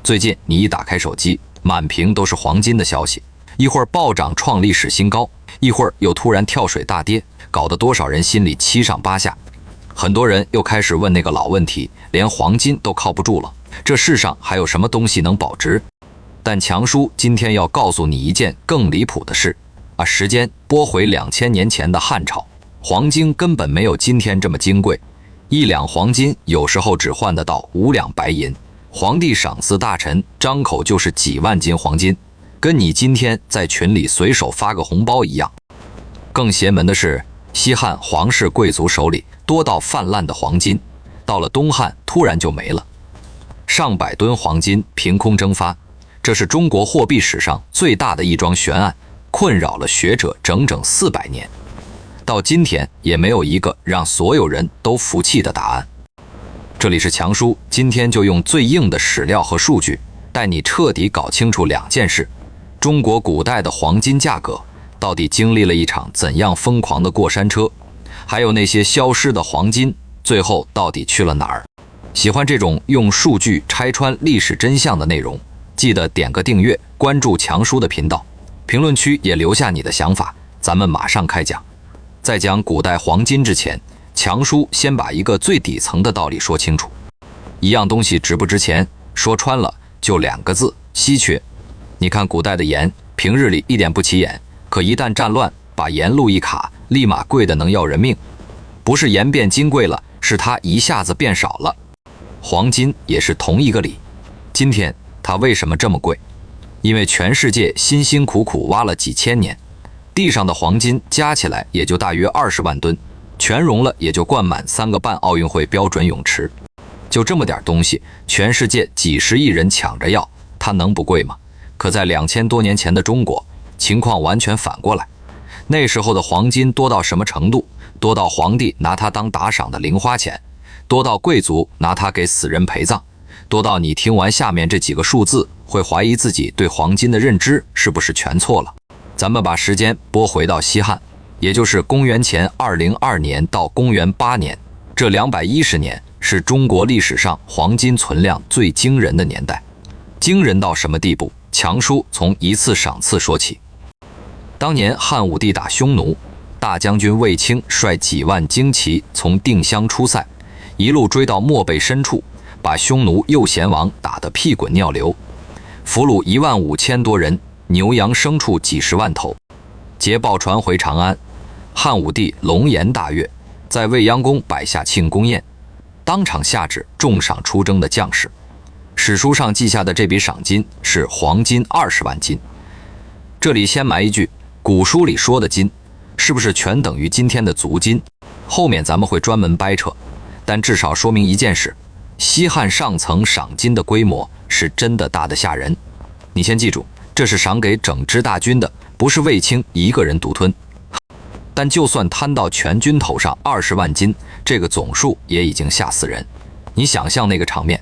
最近你一打开手机，满屏都是黄金的消息，一会儿暴涨创历史新高，一会儿又突然跳水大跌，搞得多少人心里七上八下。很多人又开始问那个老问题，连黄金都靠不住了，这世上还有什么东西能保值？但强叔今天要告诉你一件更离谱的事啊！时间拨回2000年前的汉朝，黄金根本没有今天这么金贵，1两黄金有时候只换得到5两白银。皇帝赏赐大臣，张口就是几万斤黄金，跟你今天在群里随手发个红包一样。更邪门的是，西汉皇室贵族手里多到泛滥的黄金，到了东汉突然就没了，上百吨黄金凭空蒸发，这是中国货币史上最大的一桩悬案，困扰了学者整整400年，到今天也没有一个让所有人都服气的答案。这里是强叔，今天就用最硬的史料和数据，带你彻底搞清楚2件事：中国古代的黄金价格到底经历了一场怎样疯狂的过山车，还有那些消失的黄金最后到底去了哪儿。喜欢这种用数据拆穿历史真相的内容，记得点个订阅，关注强叔的频道，评论区也留下你的想法，咱们马上开讲。在讲古代黄金之前，强叔先把一个最底层的道理说清楚。一样东西值不值钱，说穿了就2个字：稀缺。你看古代的盐，平日里一点不起眼，可一旦战乱，把盐路一卡，立马贵得能要人命。不是盐变金贵了，是它一下子变少了。黄金也是同一个理。今天它为什么这么贵？因为全世界辛辛苦苦挖了几千年，地上的黄金加起来也就大约20万吨，全融了也就灌满3个半奥运会标准泳池。就这么点东西，全世界几十亿人抢着要，它能不贵吗？可在2000多年前的中国，情况完全反过来。那时候的黄金多到什么程度？多到皇帝拿它当打赏的零花钱，多到贵族拿它给死人陪葬，多到你听完下面这几个数字，会怀疑自己对黄金的认知是不是全错了。咱们把时间拨回到西汉，也就是公元前202年到公元8年，这210年是中国历史上黄金存量最惊人的年代。惊人到什么地步？强叔从一次赏赐说起。当年汉武帝打匈奴，大将军卫青率几万精骑从定襄出塞，一路追到漠北深处，把匈奴右贤王打得屁滚尿流，俘虏15000多人，牛羊牲畜几十万头。捷报传回长安，汉武帝龙颜大悦，在未央宫摆下庆功宴，当场下旨重赏出征的将士。史书上记下的这笔赏金是黄金20万斤。这里先埋一句，古书里说的金是不是全等于今天的足金？后面咱们会专门掰扯，但至少说明一件事：西汉上层赏金的规模是真的大得吓人。你先记住，这是赏给整支大军的，不是卫青一个人独吞。但就算摊到全军头上20万斤，这个总数也已经吓死人。你想象那个场面，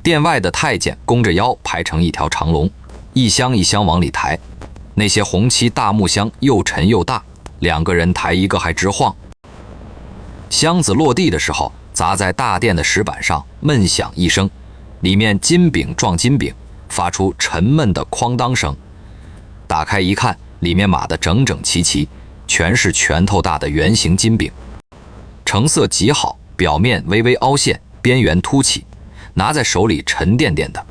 殿外的太监弓着腰排成一条长龙，一箱一箱往里抬，那些红漆大木箱又沉又大，2个人抬一个还直晃。箱子落地的时候，砸在大殿的石板上，闷响一声，里面金饼撞金饼，发出沉闷的哐当声。打开一看，里面码得整整齐齐，全是拳头大的圆形金饼，成色极好，表面微微凹陷，边缘凸起，拿在手里沉甸甸的，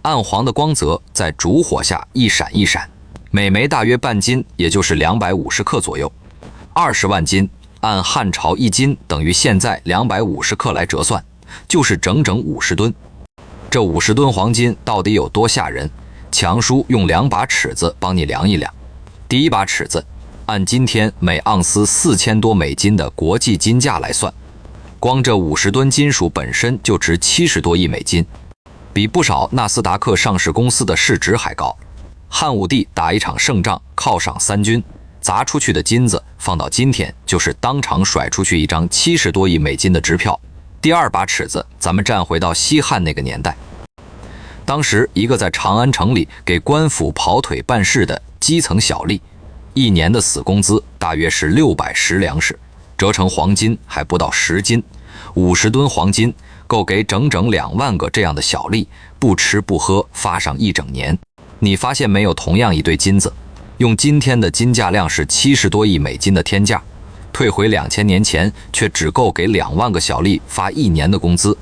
暗黄的光泽在烛火下一闪一闪，每枚大约半斤，也就是250克左右。20万斤，按汉朝1斤等于现在250克来折算，就是整整50吨。这50吨黄金到底有多吓人？强叔用2把尺子帮你量一量。第一把尺子，按今天每盎司4000多美金的国际金价来算，光这50吨金属本身就值70多亿美金，比不少纳斯达克上市公司的市值还高。汉武帝打一场胜仗，犒赏3军，砸出去的金子放到今天，就是当场甩出去一张70多亿美金的支票。第2把尺子，咱们站回到西汉那个年代，当时一个在长安城里给官府跑腿办事的基层小吏，一年的死工资大约是610两矢，折成黄金还不到10斤。50吨黄金够给整整2万个这样的小吏不吃不喝发上1整年。你发现没有？同样一堆金子，用今天的金价量是70多亿美金的天价，退回2000年前却只够给2万个小吏发1年的工资。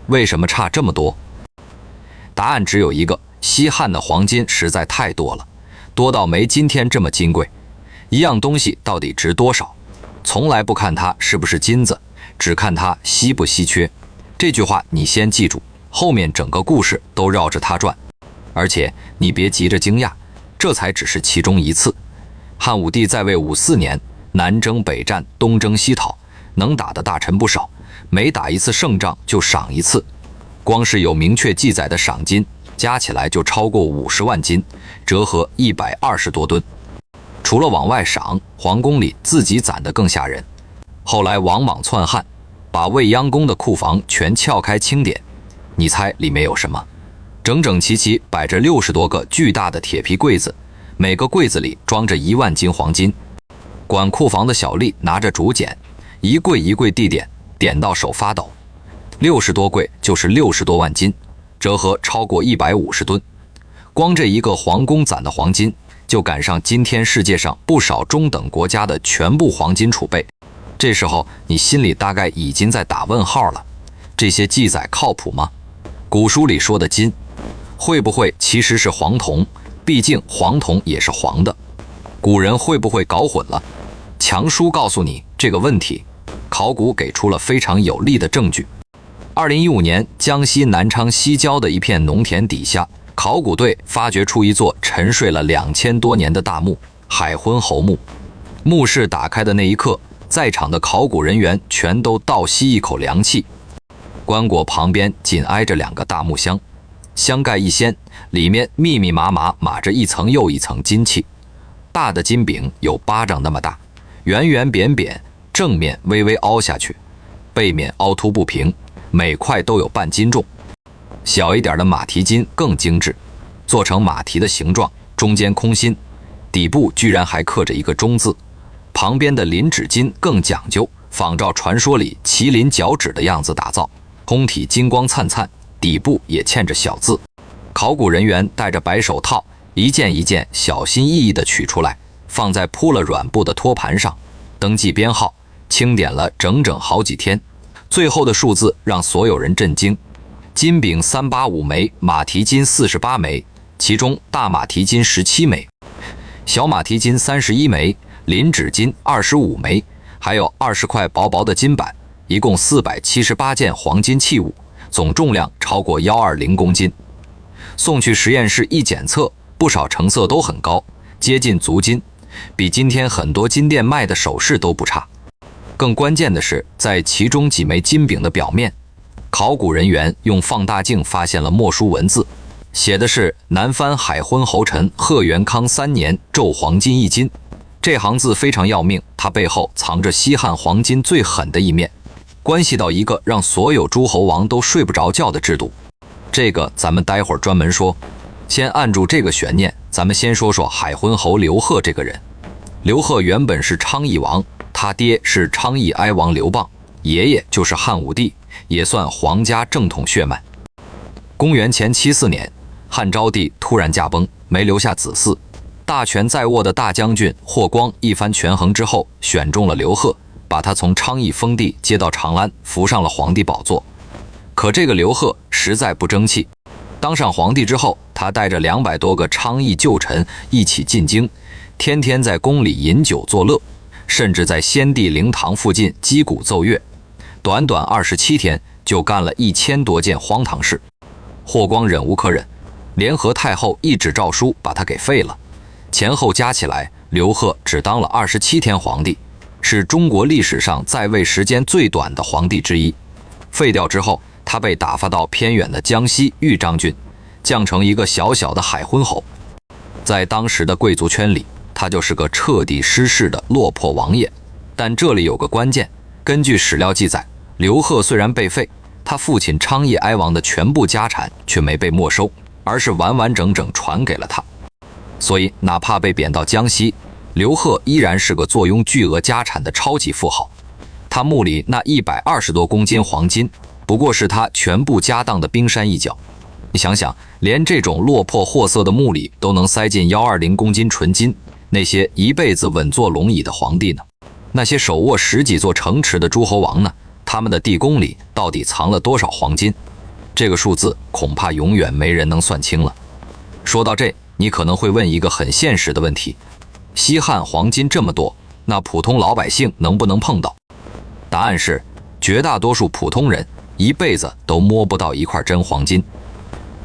为什么差这么多？答案只有一个：西汉的黄金实在太多了，多到没今天这么金贵。一样东西到底值多少，从来不看它是不是金子，只看它稀不稀缺。这句话你先记住，后面整个故事都绕着它转。而且你别急着惊讶，这才只是其中一次。汉武帝在位54年，南征北战，东征西讨，能打的大臣不少，每打一次胜仗就赏一次。光是有明确记载的赏金，加起来就超过50万斤，折合120多吨。除了往外赏，皇宫里自己攒的更吓人。后来王莽篡汉，把未央宫的库房全撬开清点，你猜里面有什么？整整齐齐摆着60多个巨大的铁皮柜子，每个柜子里装着1万斤黄金。管库房的小吏拿着竹简，一柜一柜地点，点到手发抖。60多柜就是60多万斤，折合超过150吨。光这一个皇宫攒的黄金，就赶上今天世界上不少中等国家的全部黄金储备。这时候你心里大概已经在打问号了，这些记载靠谱吗？古书里说的金，会不会其实是黄铜？毕竟黄铜也是黄的，古人会不会搞混了？强叔告诉你这个问题，考古给出了非常有力的证据。2015年，江西南昌西郊的一片农田底下，考古队发掘出一座沉睡了2000多年的大墓——海昏侯墓。墓室打开的那一刻，在场的考古人员全都倒吸一口凉气。棺椁旁边紧挨着2个大木箱，箱盖一掀，里面密密麻麻码着一层又一层金器。大的金饼有巴掌那么大，圆圆扁扁，正面微微凹下去，背面凹凸不平，每块都有半斤重。小一点的马蹄金更精致，做成马蹄的形状，中间空心，底部居然还刻着一个中字。旁边的磷脂金更讲究，仿照传说里麒麟脚趾的样子打造，通体金光灿灿，底部也嵌着小字。考古人员戴着白手套，一件一件小心翼翼地取出来，放在铺了软布的托盘上，登记编号，清点了整整好几天。最后的数字让所有人震惊：金饼385枚，马蹄金48枚，其中大马蹄金17枚，小马蹄金31枚，磷脂金25枚，还有20块薄薄的金板，一共478件黄金器物，总重量超过120公斤。送去实验室一检测，不少成色都很高，接近足金，比今天很多金店卖的首饰都不差。更关键的是，在其中几枚金饼的表面，考古人员用放大镜发现了墨书文字，写的是南藩海昏侯臣贺元康3年胄黄金1斤。这行字非常要命，它背后藏着西汉黄金最狠的一面，关系到一个让所有诸侯王都睡不着觉的制度。这个咱们待会儿专门说，先按住这个悬念，咱们先说说海昏侯刘贺这个人。刘贺原本是昌邑王，他爹是昌邑哀王刘蚌，爷爷就是汉武帝，也算皇家正统血脉。公元前74年，汉昭帝突然驾崩，没留下子嗣。大权在握的大将军霍光一番权衡之后，选中了刘贺，把他从昌邑封地接到长安，扶上了皇帝宝座。可这个刘贺实在不争气，当上皇帝之后，他带着200多个昌邑旧臣一起进京，天天在宫里饮酒作乐，甚至在先帝灵堂附近击鼓奏乐。短短27天就干了1000多件荒唐事。霍光忍无可忍，联合太后一纸诏书把他给废了。前后加起来，刘贺只当了27天皇帝，是中国历史上在位时间最短的皇帝之一。废掉之后，他被打发到偏远的江西豫章郡，降成一个小小的海昏侯。在当时的贵族圈里，他就是个彻底失势的落魄王爷。但这里有个关键，根据史料记载，刘贺虽然被废，他父亲昌邑哀王的全部家产却没被没收，而是完完整整传给了他。所以哪怕被贬到江西，刘贺依然是个坐拥巨额家产的超级富豪。他墓里那120多公斤黄金，不过是他全部家当的冰山一角。你想想，连这种落魄货色的墓里都能塞进120公斤纯金，那些一辈子稳坐龙椅的皇帝呢？那些手握10几座城池的诸侯王呢？他们的地宫里到底藏了多少黄金？这个数字恐怕永远没人能算清了。说到这，你可能会问一个很现实的问题：西汉黄金这么多，那普通老百姓能不能碰到？答案是，绝大多数普通人一辈子都摸不到一块真黄金。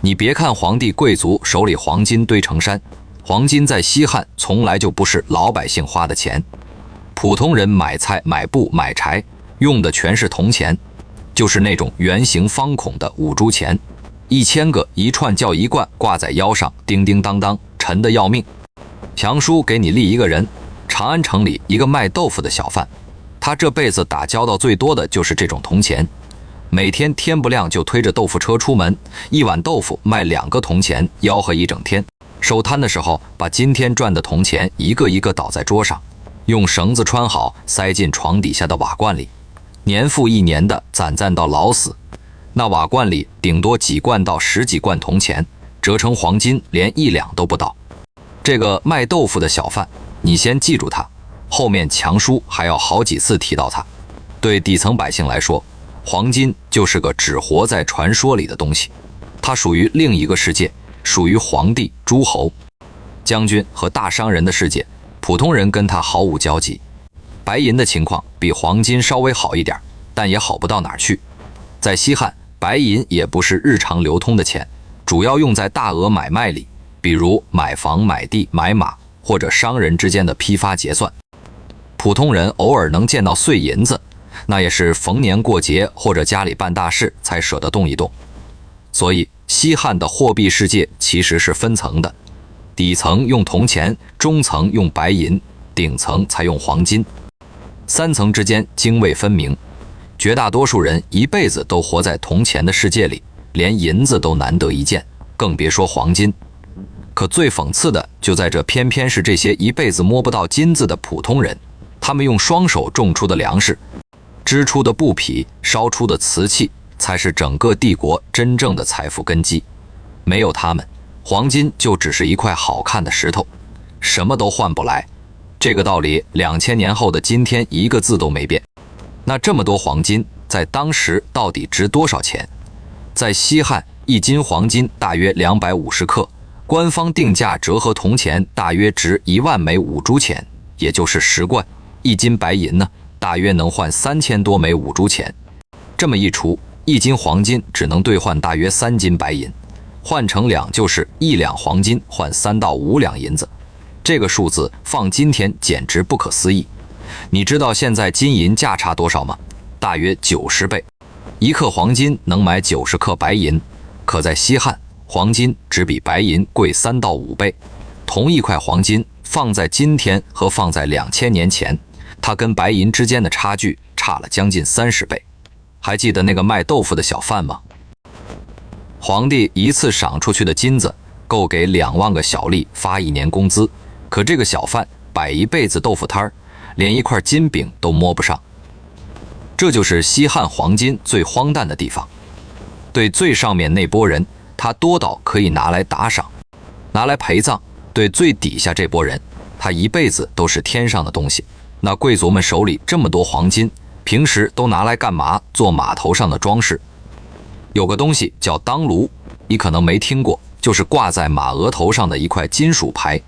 你别看皇帝贵族手里黄金堆成山，黄金在西汉从来就不是老百姓花的钱。普通人买菜、买布、买柴用的全是铜钱，就是那种圆形方孔的五铢钱，1000个一串叫一贯，挂在腰上，叮叮当当，沉得要命。强叔给你立一个人，长安城里一个卖豆腐的小贩，他这辈子打交道最多的就是这种铜钱，每天天不亮就推着豆腐车出门，一碗豆腐卖2个铜钱，吆喝一整天。收摊的时候，把今天赚的铜钱一个一个倒在桌上，用绳子穿好，塞进床底下的瓦罐里，年复一年的攒到老死。那瓦罐里顶多几罐到10几罐铜钱，折成黄金连1两都不到。这个卖豆腐的小贩，你先记住他，后面强叔还要好几次提到他。对底层百姓来说，黄金就是个只活在传说里的东西，它属于另一个世界，属于皇帝、诸侯、将军和大商人的世界，普通人跟它毫无交集。白银的情况比黄金稍微好一点，但也好不到哪儿去。在西汉，白银也不是日常流通的钱，主要用在大额买卖里，比如买房、买地、买马，或者商人之间的批发结算。普通人偶尔能见到碎银子，那也是逢年过节或者家里办大事才舍得动一动。所以西汉的货币世界其实是分层的，底层用铜钱，中层用白银，顶层才用黄金。3层之间泾渭分明，绝大多数人一辈子都活在铜钱的世界里，连银子都难得一见，更别说黄金。可最讽刺的就在这，偏偏是这些一辈子摸不到金子的普通人，他们用双手种出的粮食，织出的布匹，烧出的瓷器，才是整个帝国真正的财富根基。没有他们，黄金就只是一块好看的石头，什么都换不来。这个道理2000年后的今天一个字都没变。那这么多黄金在当时到底值多少钱？在西汉，1斤黄金大约250克，官方定价折合铜钱大约值1万枚5铢钱，也就是10贯。1斤白银呢，大约能换3000多枚5铢钱。这么一除，1斤黄金只能兑换大约3斤白银，换成两就是1两黄金换3到5两银子。这个数字放今天简直不可思议。你知道现在金银价差多少吗？大约90倍。1克黄金能买90克白银，可在西汉，黄金只比白银贵3到5倍。同一块黄金放在今天和放在2000年前，它跟白银之间的差距差了将近30倍。还记得那个卖豆腐的小贩吗？皇帝一次赏出去的金子够给2万个小吏发1年工资，可这个小贩摆一辈子豆腐摊儿，连一块金饼都摸不上。这就是西汉黄金最荒诞的地方。对最上面那波人，他多到可以拿来打赏，拿来陪葬；对最底下这波人，他一辈子都是天上的东西。那贵族们手里这么多黄金，平时都拿来干嘛？做码头上的装饰。有个东西叫当炉，你可能没听过，就是挂在马额头上的一块金属牌。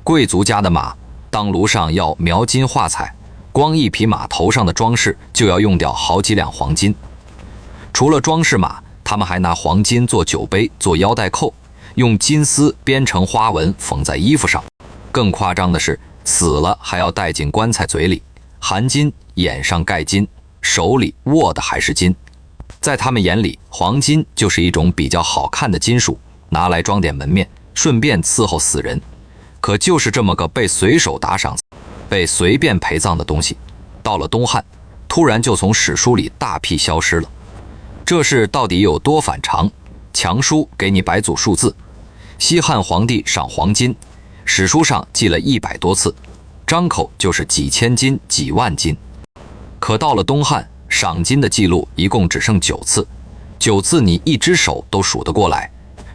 贵族家的马当炉上要描金画彩，光一匹马头上的装饰就要用掉好几两黄金。除了装饰马，他们还拿黄金做酒杯、做腰带扣，用金丝编成花纹缝在衣服上。更夸张的是，死了还要带进棺材嘴里，含金，眼上盖金，手里握的还是金。在他们眼里，黄金就是一种比较好看的金属，拿来装点门面，顺便伺候死人。可就是这么个被随手打赏、被随便陪葬的东西，到了东汉，突然就从史书里大批消失了。这事到底有多反常？强叔给你摆组数字：西汉皇帝赏黄金，史书上记了100多次，张口就是几千斤、几万斤。可到了东汉，赏金的记录一共只剩9次，9次你一只手都数得过来，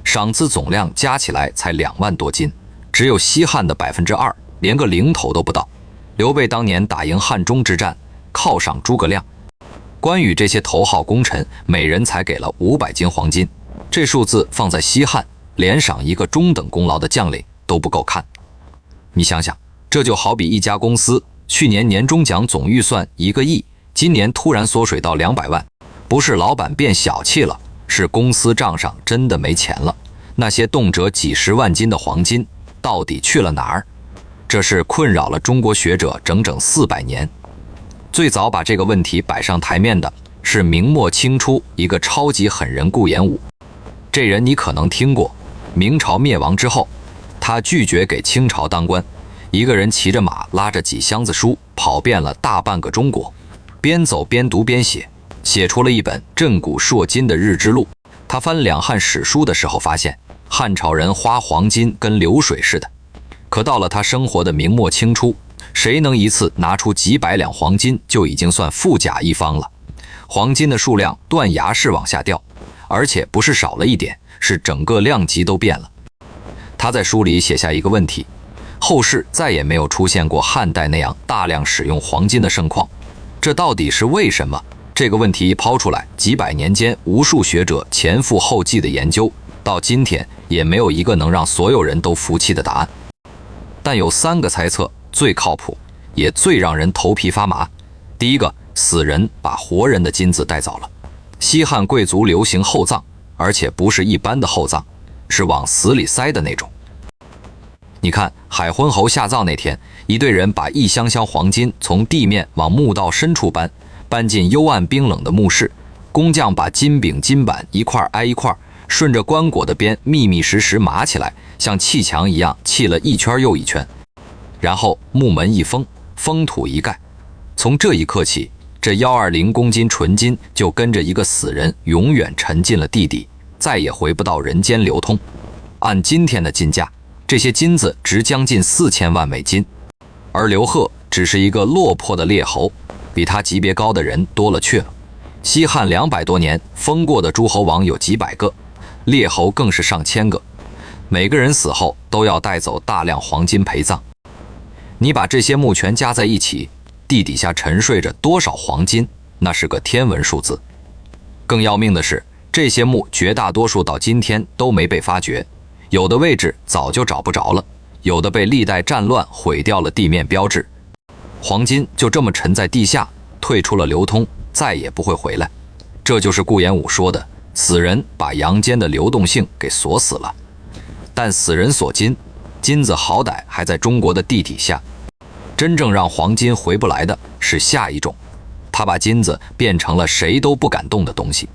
赏赐总量加起来才2万多金，只有西汉的2%，连个零头都不到。刘备当年打赢汉中之战，犒赏诸葛亮，关羽这些头号功臣，每人才给了500斤黄金，这数字放在西汉，连赏一个中等功劳的将领都不够看。你想想，这就好比一家公司去年年终奖总预算1个亿，今年突然缩水到200万，不是老板变小气了，是公司账上真的没钱了。那些动辄几十万斤的黄金到底去了哪儿？这是困扰了中国学者整整400年。最早把这个问题摆上台面的是明末清初一个超级狠人顾炎武。这人你可能听过，明朝灭亡之后，他拒绝给清朝当官，一个人骑着马，拉着几箱子书，跑遍了大半个中国，边走边读边写，写出了一本震古烁今的日志录。他翻两汉史书的时候发现，汉朝人花黄金跟流水似的，可到了他生活的明末清初，谁能一次拿出几百两黄金就已经算富甲一方了。黄金的数量断崖式往下掉，而且不是少了一点，是整个量级都变了。他在书里写下一个问题：后世再也没有出现过汉代那样大量使用黄金的盛况，这到底是为什么？这个问题一抛出来，几百年间无数学者前赴后继的研究，到今天也没有一个能让所有人都服气的答案。但有3个猜测最靠谱，也最让人头皮发麻。第一个，死人把活人的金子带走了。西汉贵族流行厚葬，而且不是一般的厚葬，是往死里塞的那种。你看海昏侯下葬那天，一队人把一箱箱黄金从地面往墓道深处搬进幽暗冰冷的墓室，工匠把金饼金板一块挨一块，顺着棺椁的边密密实实码起来，像砌墙一样砌了一圈又一圈，然后木门一封，封土一盖。从这一刻起，这120公斤纯金就跟着一个死人永远沉进了地底，再也回不到人间流通。按今天的金价，这些金子值将近4000万美金，而刘贺只是一个落魄的列侯，比他级别高的人多了去了。西汉200多年，封过的诸侯王有几百个，列侯更是上千个，每个人死后都要带走大量黄金陪葬。你把这些墓全加在一起，地底下沉睡着多少黄金，那是个天文数字。更要命的是，这些墓绝大多数到今天都没被发掘，有的位置早就找不着了，有的被历代战乱毁掉了地面标志。黄金就这么沉在地下，退出了流通，再也不会回来。这就是顾炎武说的，死人把阳间的流动性给锁死了。但死人锁金，金子好歹还在中国的地底下。真正让黄金回不来的是下一种，他把金子变成了谁都不敢动的东西。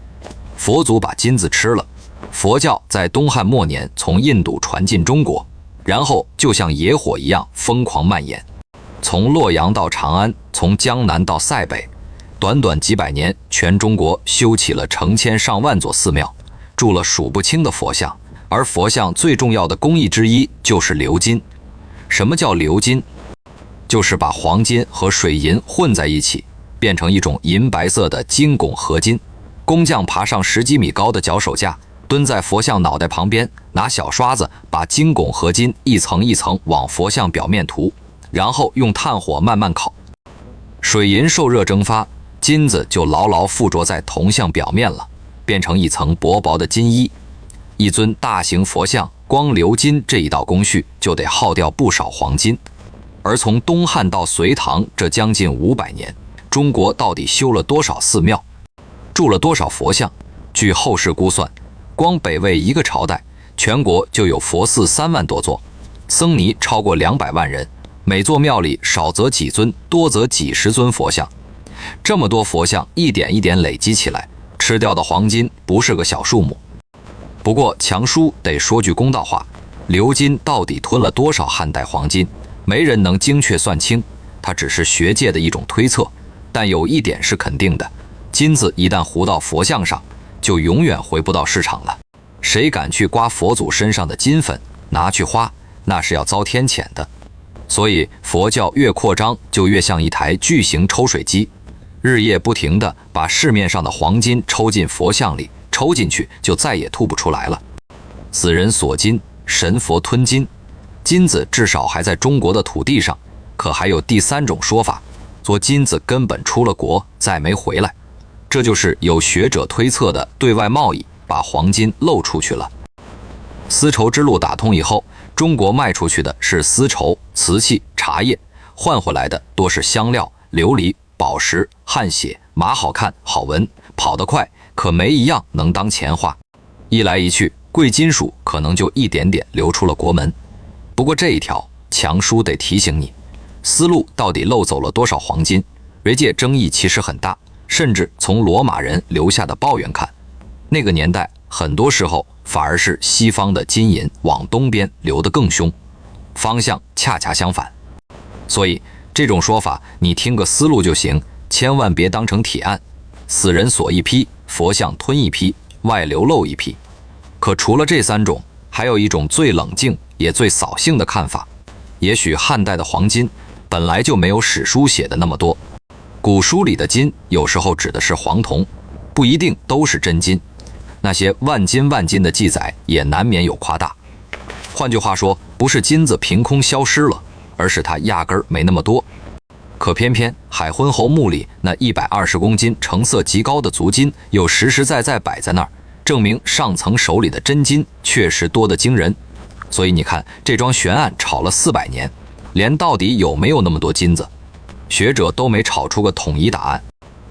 佛祖把金子吃了，佛教在东汉末年从印度传进中国，然后就像野火一样疯狂蔓延，从洛阳到长安，从江南到塞北，短短几百年，全中国修起了成千上万座寺庙，铸了数不清的佛像。而佛像最重要的工艺之一就是鎏金。什么叫鎏金？就是把黄金和水银混在一起，变成一种银白色的金汞合金。工匠爬上10几米高的脚手架，蹲在佛像脑袋旁边，拿小刷子把金汞合金一层一层往佛像表面涂，然后用炭火慢慢烤。水银受热蒸发，金子就牢牢附着在铜像表面了，变成一层薄薄的金衣。一尊大型佛像光鎏金这一道工序就得耗掉不少黄金。而从东汉到隋唐这将近500年，中国到底修了多少寺庙，铸了多少佛像？据后世估算，光北魏一个朝代，全国就有佛寺3万多座，僧尼超过200万人，每座庙里少则几尊，多则几十尊佛像。这么多佛像一点一点累积起来，吃掉的黄金不是个小数目。不过强叔得说句公道话，鎏金到底吞了多少汉代黄金，没人能精确算清，它只是学界的一种推测。但有一点是肯定的，金子一旦糊到佛像上，就永远回不到市场了。谁敢去刮佛祖身上的金粉拿去花，那是要遭天谴的。所以佛教越扩张，就越像一台巨型抽水机，日夜不停地把市面上的黄金抽进佛像里，抽进去就再也吐不出来了。死人锁金，神佛吞金，金子至少还在中国的土地上，可还有第三种说法，说金子根本出了国，再没回来。这就是有学者推测的对外贸易把黄金漏出去了。丝绸之路打通以后，中国卖出去的是丝绸、瓷器、茶叶，换回来的多是香料、琉璃、宝石、汗血、马好看、好闻，跑得快，可没一样能当钱花。一来一去，贵金属可能就一点点流出了国门。不过这一条，强叔得提醒你，丝路到底漏走了多少黄金？锐界争议其实很大，甚至从罗马人留下的抱怨看，那个年代很多时候反而是西方的金银往东边流得更凶，方向恰恰相反。所以这种说法你听个思路就行，千万别当成铁案。死人锁一批，佛像吞一批，外流漏一批。可除了这三种，还有一种最冷静也最扫兴的看法，也许汉代的黄金本来就没有史书写的那么多，古书里的金有时候指的是黄铜，不一定都是真金，那些万金万金的记载也难免有夸大。换句话说，不是金子凭空消失了，而是它压根儿没那么多。可偏偏海昏侯墓里那120公斤成色极高的足金又实实在在摆在那儿，证明上层手里的真金确实多得惊人。所以你看，这桩悬案吵了400年，连到底有没有那么多金子，学者都没吵出个统一答案。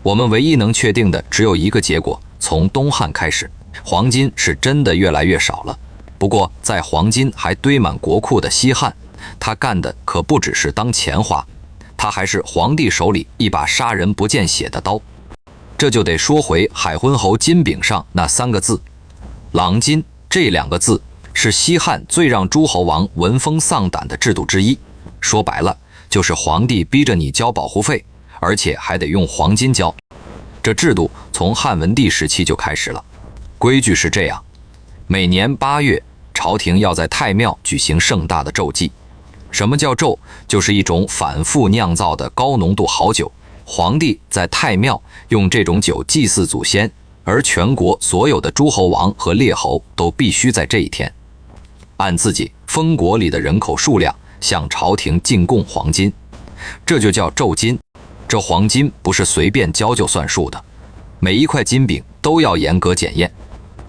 我们唯一能确定的只有一个结果，从东汉开始，黄金是真的越来越少了。不过在黄金还堆满国库的西汉，他干的可不只是当钱花，他还是皇帝手里一把杀人不见血的刀。这就得说回海昏侯金饼上那3个字郎金，这2个字是西汉最让诸侯王闻风丧胆的制度之一。说白了，就是皇帝逼着你交保护费，而且还得用黄金交。这制度从汉文帝时期就开始了。规矩是这样，每年8月，朝廷要在太庙举行盛大的昼祭。什么叫昼？就是一种反复酿造的高浓度好酒。皇帝在太庙用这种酒祭祀祖先，而全国所有的诸侯王和列侯都必须在这一天，按自己封国里的人口数量向朝廷进贡黄金，这就叫昼金。这黄金不是随便交就算数的，每一块金饼都要严格检验，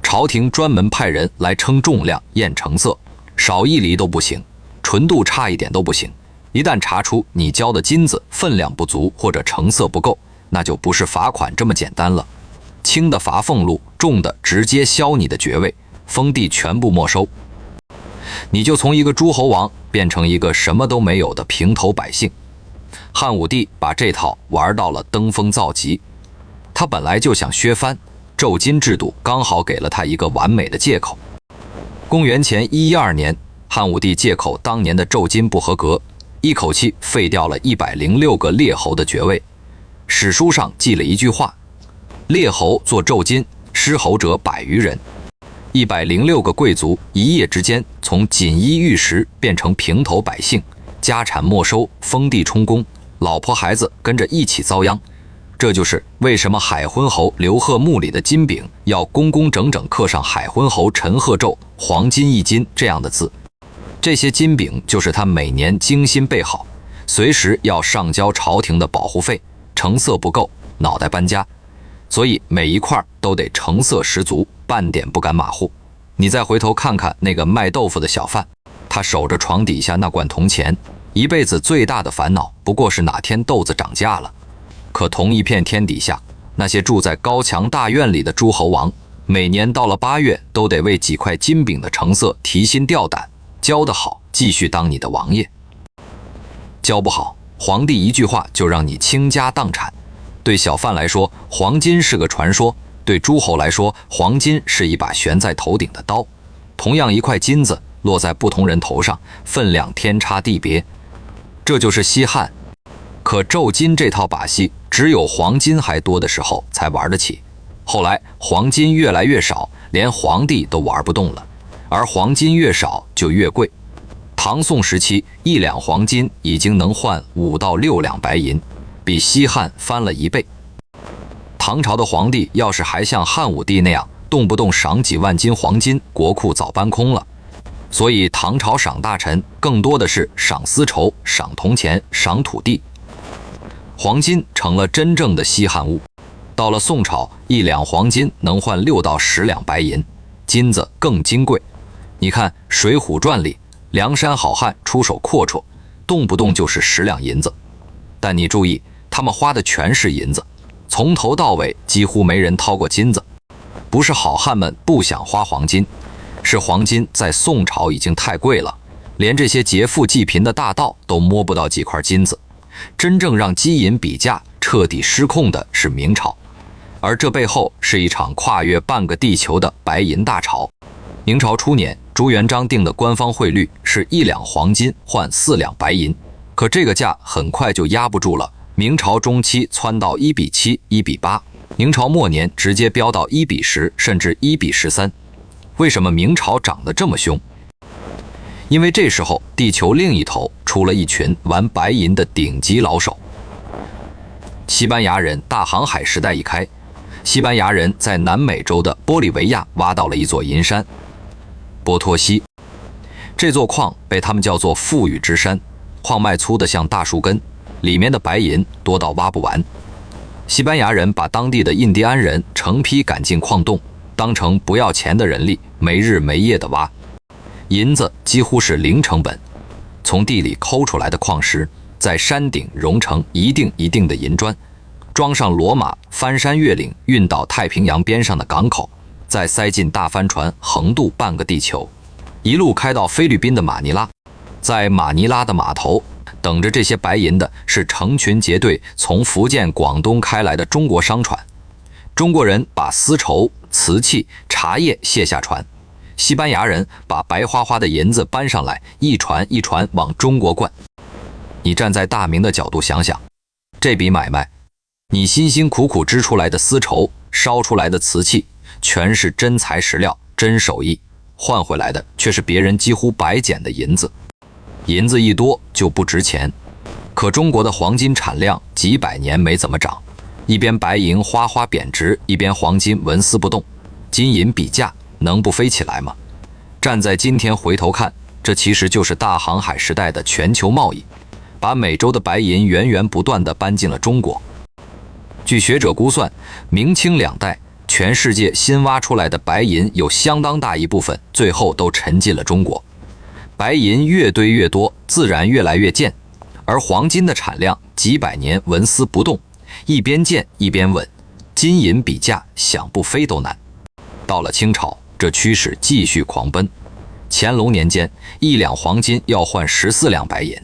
朝廷专门派人来称重量、验成色，少1厘都不行，纯度差一点都不行。一旦查出你交的金子分量不足或者成色不够，那就不是罚款这么简单了，轻的罚俸禄，重的直接削你的爵位，封地全部没收，你就从一个诸侯王变成一个什么都没有的平头百姓。汉武帝把这套玩到了登峰造极，他本来就想削藩，昼金制度刚好给了他一个完美的借口。公元前112年，汉武帝借口当年的昼金不合格，一口气废掉了106个列侯的爵位。史书上记了一句话：列侯做昼金，失侯者100余人。106个贵族一夜之间从锦衣玉食变成平头百姓，家产没收，封地充公，老婆孩子跟着一起遭殃。这就是为什么海昏侯刘贺墓里的金饼要工工整整刻上海昏侯陈贺胄黄金1斤这样的字。这些金饼就是他每年精心备好，随时要上交朝廷的保护费，成色不够，脑袋搬家。所以每一块都得成色十足，半点不敢马虎。你再回头看看那个卖豆腐的小贩，他守着床底下那罐铜钱，一辈子最大的烦恼不过是哪天豆子涨价了。可同一片天底下，那些住在高墙大院里的诸侯王，每年到了8月都得为几块金饼的成色提心吊胆，交得好继续当你的王爷，交不好皇帝一句话就让你倾家荡产。对小贩来说，黄金是个传说；对诸侯来说，黄金是一把悬在头顶的刀。同样一块金子落在不同人头上，分量天差地别。这就是西汉。可昼金这套把戏，只有黄金还多的时候才玩得起。后来黄金越来越少，连皇帝都玩不动了，而黄金越少就越贵。唐宋时期，1两黄金已经能换5到6两白银，比西汉翻了1倍。唐朝的皇帝要是还像汉武帝那样，动不动赏几万斤黄金，国库早搬空了。所以唐朝赏大臣更多的是赏丝绸、赏铜钱、赏土地。黄金成了真正的稀罕物。到了宋朝，1两黄金能换6到10两白银，金子更金贵。你看《水浒传》里，梁山好汉出手阔绰，动不动就是10两银子。但你注意，他们花的全是银子，从头到尾几乎没人掏过金子。不是好汉们不想花黄金，是黄金在宋朝已经太贵了，连这些劫富济贫的大盗都摸不到几块金子。真正让金银比价彻底失控的是明朝，而这背后是一场跨越半个地球的白银大潮。明朝初年，朱元璋定的官方汇率是1两黄金换4两白银，可这个价很快就压不住了。明朝中期蹿到1比7、1比8，明朝末年直接飙到1比10，甚至1比13。为什么明朝涨得这么凶？因为这时候地球另一头出了一群玩白银的顶级老手。西班牙人大航海时代一开，西班牙人在南美洲的玻利维亚挖到了一座银山——波托西。这座矿被他们叫做富裕之山，矿脉粗得像大树根，里面的白银多到挖不完。西班牙人把当地的印第安人成批赶进矿洞，当成不要钱的人力，没日没夜地挖。银子几乎是零成本，从地里抠出来的矿石，在山顶熔成一定的银砖，装上骡马，翻山越岭，运到太平洋边上的港口，再塞进大帆船，横渡半个地球，一路开到菲律宾的马尼拉。在马尼拉的码头，等着这些白银的是成群结队从福建、广东开来的中国商船。中国人把丝绸、瓷器、茶叶卸下船，西班牙人把白花花的银子搬上来，一船一船往中国灌。你站在大明的角度想想，这笔买卖，你辛辛苦苦织出来的丝绸，烧出来的瓷器，全是真材实料、真手艺，换回来的却是别人几乎白捡的银子。银子一多就不值钱，可中国的黄金产量几百年没怎么涨，一边白银哗哗贬值，一边黄金纹丝不动，金银比价能不飞起来吗？站在今天回头看，这其实就是大航海时代的全球贸易，把美洲的白银源源不断地搬进了中国。据学者估算，明清2代全世界新挖出来的白银有相当大一部分最后都沉进了中国。白银越堆越多，自然越来越贱，而黄金的产量几百年纹丝不动，一边贱一边稳，金银比价想不飞都难。到了清朝，这趋势继续狂奔。乾隆年间，1两黄金要换14两白银。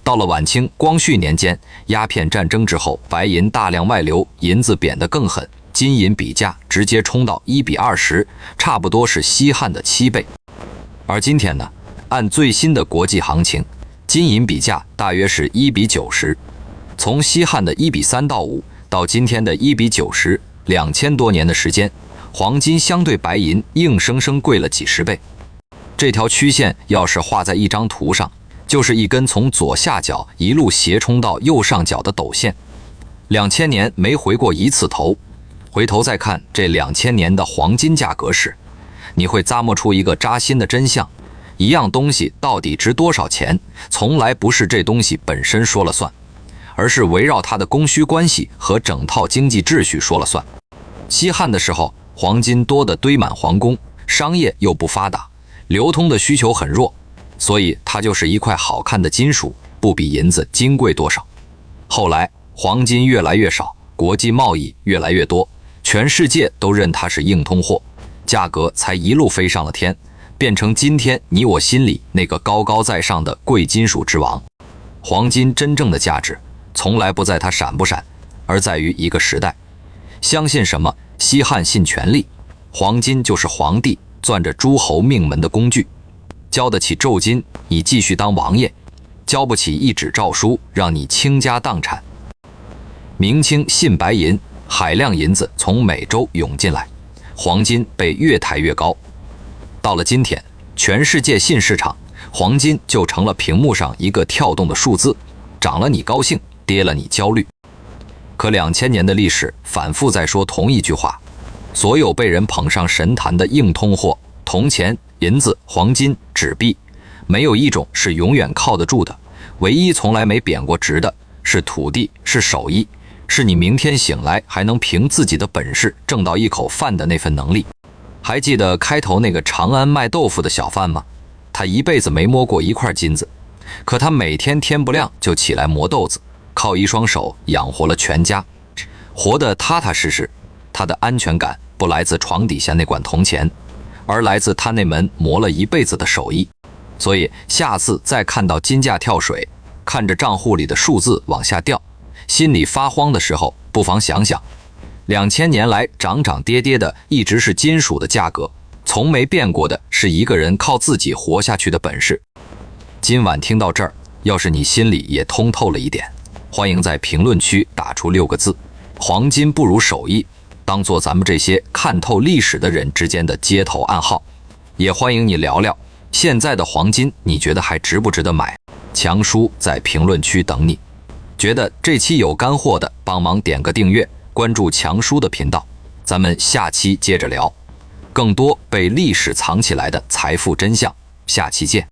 到了晚清光绪年间，鸦片战争之后，白银大量外流，银子贬得更狠，金银比价直接冲到1比20，差不多是西汉的7倍。而今天呢，按最新的国际行情，金银比价大约是1比90。从西汉的1比3到5，到今天的1比90，2000多年的时间，黄金相对白银硬生生贵了几十倍。这条曲线要是画在一张图上，就是一根从左下角一路斜冲到右上角的陡线，2000年没回过一次头。回头再看这2000年的黄金价格时，你会咂摸出一个扎心的真相：一样东西到底值多少钱，从来不是这东西本身说了算，而是围绕它的供需关系和整套经济秩序说了算。西汉的时候，黄金多得堆满皇宫，商业又不发达，流通的需求很弱，所以它就是一块好看的金属，不比银子金贵多少。后来黄金越来越少，国际贸易越来越多，全世界都认它是硬通货，价格才一路飞上了天，变成今天你我心里那个高高在上的贵金属之王。黄金真正的价值从来不在它闪不闪，而在于一个时代。相信什么？西汉信权力，黄金就是皇帝攥着诸侯命门的工具。交得起胄金，你继续当王爷；交不起一纸诏书，让你倾家荡产。明清信白银，海量银子从美洲涌进来，黄金被越抬越高。到了今天，全世界信市场，黄金就成了屏幕上一个跳动的数字，涨了你高兴，跌了你焦虑。可2000年的历史反复在说同一句话：所有被人捧上神坛的硬通货，铜钱、银子、黄金、纸币，没有一种是永远靠得住的。唯一从来没贬过值的是土地，是手艺，是你明天醒来还能凭自己的本事挣到一口饭的那份能力。还记得开头那个长安卖豆腐的小贩吗？他一辈子没摸过一块金子，可他每天天不亮就起来磨豆子，靠一双手养活了全家，活得踏踏实实。他的安全感不来自床底下那管铜钱，而来自他那门磨了一辈子的手艺。所以下次再看到金价跳水，看着账户里的数字往下掉，心里发慌的时候，不妨想想，2000年来涨涨跌跌的一直是金属的价格，从没变过的是一个人靠自己活下去的本事。今晚听到这儿，要是你心里也通透了一点，欢迎在评论区打出6个字：黄金不如手艺，当做咱们这些看透历史的人之间的街头暗号。也欢迎你聊聊现在的黄金，你觉得还值不值得买？强叔在评论区等你。觉得这期有干货的，帮忙点个订阅，关注强叔的频道。咱们下期接着聊更多被历史藏起来的财富真相，下期见。